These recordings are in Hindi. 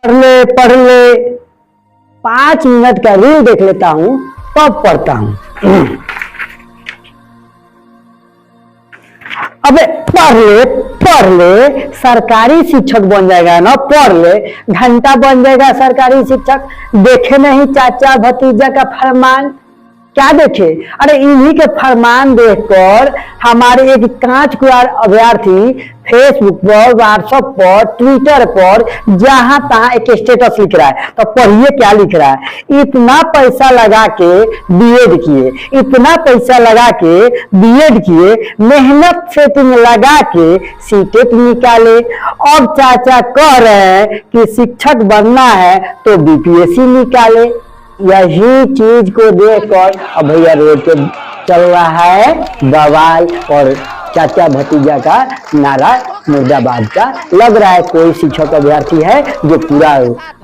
पढ़ ले 5 मिनट का रील देख लेता हूँ तब पढ़ता हूँ। अबे पढ़ ले सरकारी शिक्षक बन जाएगा ना, पढ़ ले घंटा बन जाएगा सरकारी शिक्षक। देखे नहीं चाचा भतीजा का फरमान, क्या देखे? अरे इन्हीं के फरमान देखकर हमारे एक कांच कुआर अभ्यर्थी फेसबुक पर, व्हाट्सएप पर, ट्विटर पर जहां तहां एक स्टेटस लिख रहा है। तो पढ़िए क्या लिख रहा है। इतना पैसा लगा के बीएड किए, इतना पैसा लगा के बीएड किए, मेहनत सेटिंग लगा के सीटेट निकाले। अब चाचा कह रहे हैं कि शिक्षक बनना है तो बीपीएससी निकाले। यही चीज को देखकर अब भैया रोड पे चल रहा है बवाल और चाचा भतीजा का नारा मुर्दाबाद का लग रहा है। कोई शिक्षक अभ्यर्थी है जो पूरा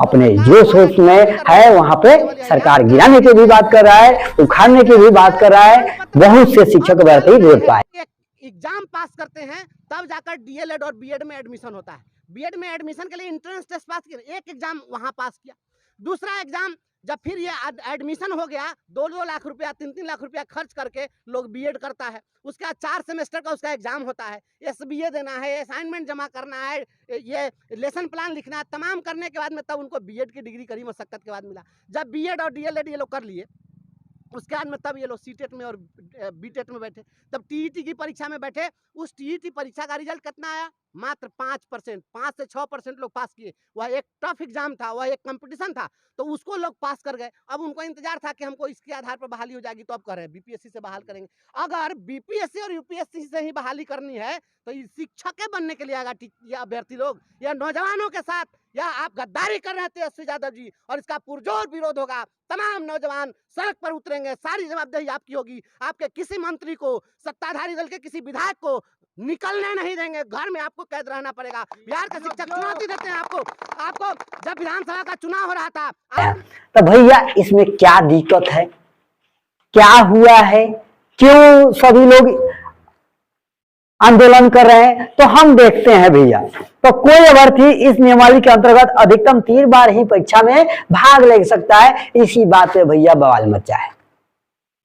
अपने जोश होश में है, वहां पे सरकार गिराने की भी बात कर रहा है, उखाड़ने की भी बात कर रहा है। बहुत से शिक्षक अभ्यर्थी रोड पर आए। एग्जाम पास करते हैं तब जाकर डीएलएड और बीएड में एडमिशन होता है। बीएड में एडमिशन के लिए एंट्रेंस टेस्ट पास किया, एक एग्जाम वहां पास किया, दूसरा एग्जाम जब फिर ये एडमिशन हो गया 2-2 लाख रुपया 3-3 लाख रुपया खर्च करके लोग बीएड करता है। उसके बाद 4 सेमेस्टर का उसका एग्जाम होता है, एसबीए देना है, असाइनमेंट जमा करना है, ये लेसन प्लान लिखना है, तमाम करने के बाद में तब उनको बीएड की डिग्री कड़ी मशक्कत के बाद मिला। जब बीएड और डीएलएड ये लोग कर लिए उसके बाद में तब ये लोग सीटेट में और बीटेट में बैठे, तब टीईटी की परीक्षा में बैठे। उस टीईटी परीक्षा का रिजल्ट कितना आया? मात्र 5%, 5 से 6% लोग पास किए। वह एक टफ एग्जाम था, वह एक कंपटीशन था, तो उसको लोग पास कर गए। अब उनको इंतजार था कि हमको इसके आधार पर बहाली हो जाएगी, तो अब कर रहे हैं बीपीएससी से बहाल करेंगे। अगर बीपीएससी और यूपीएससी से ही बहाली करनी है तो शिक्षक बनने के लिए आएगा ये अभ्यर्थी लोग या नौजवानों के साथ, या आप गद्दारी कर रहे हैं तेजस्वी यादव जी, और इसका पुरजोर विरोध होगा। तमाम नौजवान सड़क पर उतरेंगे, सारी जवाबदेही आपकी होगी। आपके किसी मंत्री को, सत्ताधारी दल के किसी विधायक को निकलने नहीं देंगे, घर में आपको कैद रहना पड़ेगा। बिहार के शिक्षक चुनौती देते हैं आपको जब विधानसभा का चुनाव हो रहा था। तो भैया इसमें क्या दिक्कत है, क्या हुआ है, क्यों सभी लोग आंदोलन कर रहे हैं? तो हम देखते हैं भैया। तो कोई अभ्यर्थी इस नियमावली के अंतर्गत अधिकतम 3 बार ही परीक्षा में भाग ले सकता है। इसी बात पे भैया बवाल मचा है।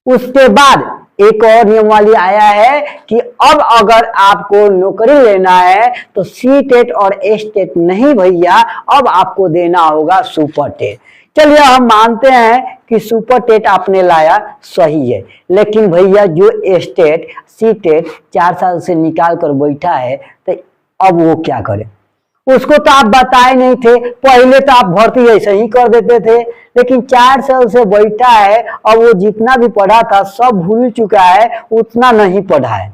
उसके बाद एक और नियमावली आया है कि अब अगर आपको नौकरी लेना है तो सीटेट और एस्टेट नहीं भैया, अब आपको देना होगा सुपर टेट। चलिए हम मानते हैं कि सुपर टेट आपने लाया, सही है, लेकिन भैया जो एस्टेट सीटेट 4 साल से निकाल कर बैठा है तो अब वो क्या करे? उसको तो आप बताए नहीं थे, पहले तो आप भर्ती ऐसे ही कर देते थे, लेकिन 4 साल से बैठा है, अब वो जितना भी पढ़ा था सब भूल चुका है, उतना नहीं पढ़ा है,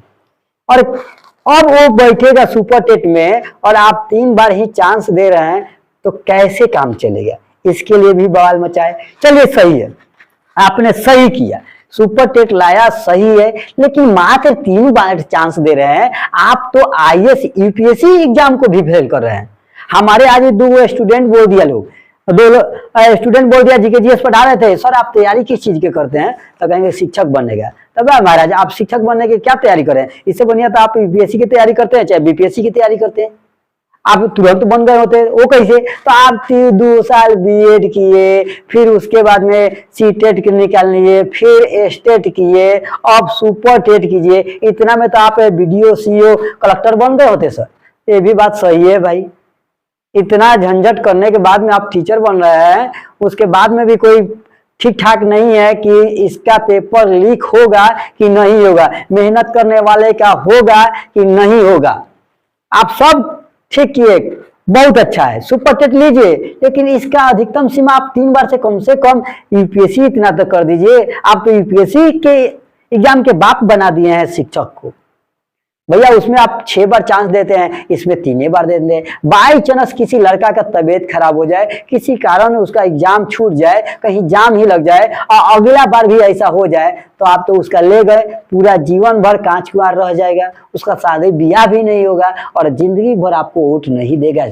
और अब वो बैठेगा सुपर टेट में और आप 3 बार ही चांस दे रहे हैं, तो कैसे काम चलेगा? इसके लिए भी बवाल मचाए। चलिए सही है, आपने सही किया, सुपर टेट लाया, सही है, लेकिन मात्र 3 बार चांस दे रहे हैं। आप तो आईएएस यूपीएससी एग्जाम को भी फेल कर रहे हैं। हमारे आज 2 स्टूडेंट बोल दिया, लोग 2 स्टूडेंट बोल दिया, जीके जीएस पढ़ा रहे थे, सर आप तैयारी किस चीज के करते हैं? तो कहेंगे शिक्षक बनेगा। तब महाराज आप शिक्षक बनने की क्या तैयारी करें? इससे बढ़िया तो आप यूपीएससी की तैयारी करते हैं, चाहे बीपीएससी की तैयारी करते हैं, आप तुरंत बन गए होते। वो कैसे? तो आप 2 साल बीएड किए, फिर उसके बाद में सीटेट निकाल लिए, फिर एस्टेट किए, अब सुपर टेट कीजिए। इतना में तो आप बीडीओ सीओ कलेक्टर बन गए होते सर। ये भी बात सही है भाई। इतना झंझट करने के बाद में आप टीचर बन रहे हैं, उसके बाद में भी कोई ठीक ठाक नहीं है कि इसका पेपर लीक होगा कि नहीं होगा, मेहनत करने वाले का होगा कि नहीं होगा। आप सब ठीक किए, बहुत अच्छा है, सुपर टेट लीजिए, लेकिन इसका अधिकतम सीमा आप 3 बार से कम यूपीएससी इतना तक कर दीजिए। आप तो यूपीएससी के एग्जाम के बाप बना दिए हैं शिक्षक को भैया। उसमें आप 6 बार चांस देते हैं, इसमें 3 बार दे दें। बाई चांस किसी लड़का का तबीयत खराब हो जाए, किसी कारण उसका एग्जाम छूट जाए, कहीं जाम ही लग जाए और अगला बार भी ऐसा हो जाए, तो आप तो उसका ले गए, पूरा जीवन भर कांच कुआर रह जाएगा, उसका शादी ब्याह भी नहीं होगा और जिंदगी भर आपको वोट नहीं देगा।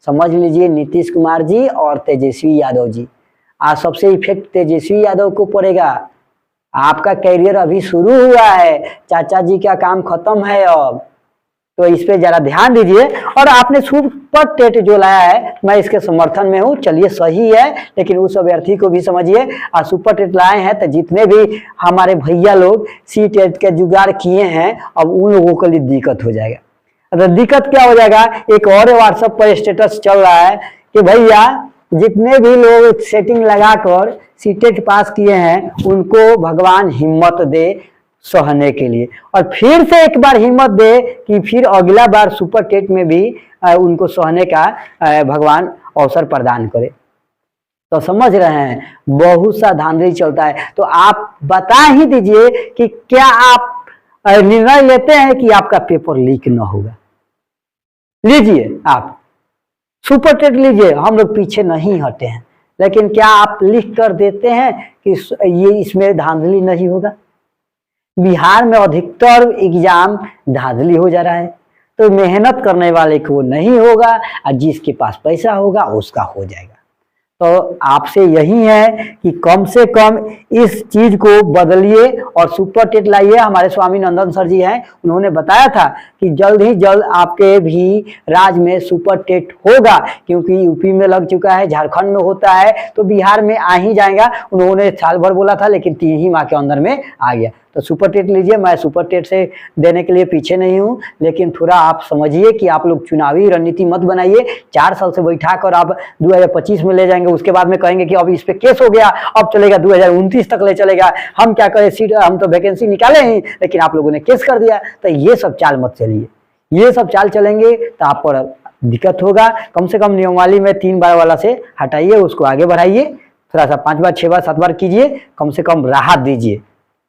समझ लीजिए नीतीश कुमार जी और तेजस्वी यादव जी, आज सबसे इफेक्ट तेजस्वी यादव को पड़ेगा। आपका कैरियर अभी शुरू हुआ है, चाचा जी का काम खत्म है। अब तो इस पे जरा ध्यान दीजिए। और आपने सुपर टेट जो लाया है, मैं इसके समर्थन में हूँ, चलिए सही है, लेकिन उस अभ्यर्थी को भी समझिए। और सुपर टेट लाए हैं तो जितने भी हमारे भैया लोग सी टेट के जुगाड़ किए हैं, अब उन लोगों के लिए दिक्कत हो जाएगा। तो दिक्कत क्या हो जाएगा, एक और व्हाट्सएप पर स्टेटस चल रहा है कि भैया जितने भी लोग सेटिंग लगाकर सी टेट पास किए हैं उनको भगवान हिम्मत दे सहने के लिए, और फिर से एक बार हिम्मत दे कि फिर अगला बार सुपर टेट में भी उनको सहने का भगवान अवसर प्रदान करे। तो समझ रहे हैं, बहुत सा धांधली चलता है। तो आप बता ही दीजिए कि क्या आप निर्णय लेते हैं कि आपका पेपर लीक न होगा। लीजिए, आप सुपर टेट लीजिए, हम लोग पीछे नहीं हटे हैं, लेकिन क्या आप लिख कर देते हैं कि ये इसमें धांधली नहीं होगा। बिहार में अधिकतर एग्जाम धांधली हो जा रहा है, तो मेहनत करने वाले को नहीं होगा और जिसके पास पैसा होगा उसका हो जाएगा। तो आपसे यही है कि कम से कम इस चीज को बदलिए और सुपर टेट लाइए। हमारे स्वामी नंदन सर जी हैं, उन्होंने बताया था कि जल्द ही जल्द आपके भी राज्य में सुपर टेट होगा, क्योंकि यूपी में लग चुका है, झारखंड में होता है, तो बिहार में आ ही जाएगा। उन्होंने साल भर बोला था, लेकिन 3 ही माह के अंदर में आ गया। तो सुपर टेट लीजिए, मैं सुपर टेट से देने के लिए पीछे नहीं हूं, लेकिन थोड़ा आप समझिए कि आप लोग चुनावी रणनीति मत बनाइए। 4 साल से बैठा कर आप 2025 में ले जाएंगे, उसके बाद में कहेंगे कि अब इस पे केस हो गया, अब चलेगा 2029 तक ले चलेगा, हम क्या करें, सीट हम तो वैकेंसी निकाले ही, लेकिन आप लोगों ने केस कर दिया। तो ये सब चाल मत चलिए, ये सब चाल चलेंगे तो आप पर दिक्कत होगा। कम से कम नियमावली में 3 बार वाला से हटाइए, उसको आगे बढ़ाइए, थोड़ा सा 5 बार 6 बार 7 बार कीजिए, कम से कम राहत दीजिए।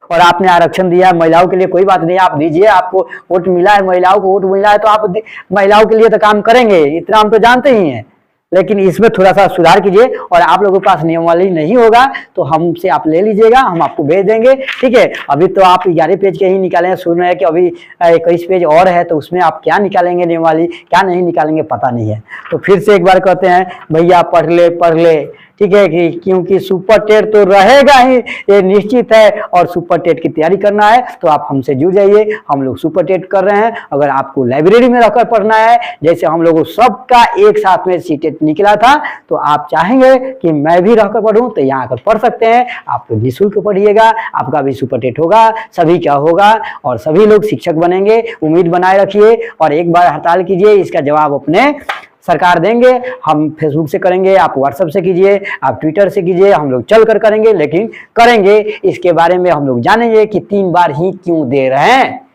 और आपने आरक्षण दिया महिलाओं के लिए, कोई बात नहीं, आप दीजिए। आपको वोट मिला है, महिलाओं को वोट मिला है, तो आप महिलाओं के लिए तो काम करेंगे, इतना हम तो जानते ही हैं, लेकिन इसमें थोड़ा सा सुधार कीजिए। और आप लोगों के पास नियमावली नहीं होगा तो हमसे आप ले लीजिएगा, हम आपको भेज देंगे, ठीक है। अभी तो आप 11 पेज के ही निकाले हैं, सुन रहे हैं कि अभी 21 पेज और है, तो उसमें आप क्या निकालेंगे नियमावली, क्या नहीं निकालेंगे पता नहीं है। तो फिर से एक बार कहते हैं, भैया पढ़ ले, ठीक है, कि क्योंकि सुपर टेट तो रहेगा ही, ये निश्चित है, और सुपर टेट की तैयारी करना है तो आप हमसे जुड़ जाइए। हम लोग सुपर टेट कर रहे हैं। अगर आपको लाइब्रेरी में रहकर पढ़ना है, जैसे हम लोगों सबका एक साथ में सी टेट निकला था, तो आप चाहेंगे कि मैं भी रहकर पढ़ूं तो यहाँ आकर पढ़ सकते हैं। आप तो निःशुल्क पढ़िएगा, आपका भी सुपर टेट होगा, सभी क्या होगा, और सभी लोग शिक्षक बनेंगे। उम्मीद बनाए रखिए और एक बार हड़ताल कीजिए, इसका जवाब अपने सरकार देंगे। हम फेसबुक से करेंगे, आप व्हाट्सएप से कीजिए, आप ट्विटर से कीजिए, हम लोग चल कर करेंगे, लेकिन करेंगे। इसके बारे में हम लोग जानेंगे कि 3 बार ही क्यों दे रहे हैं।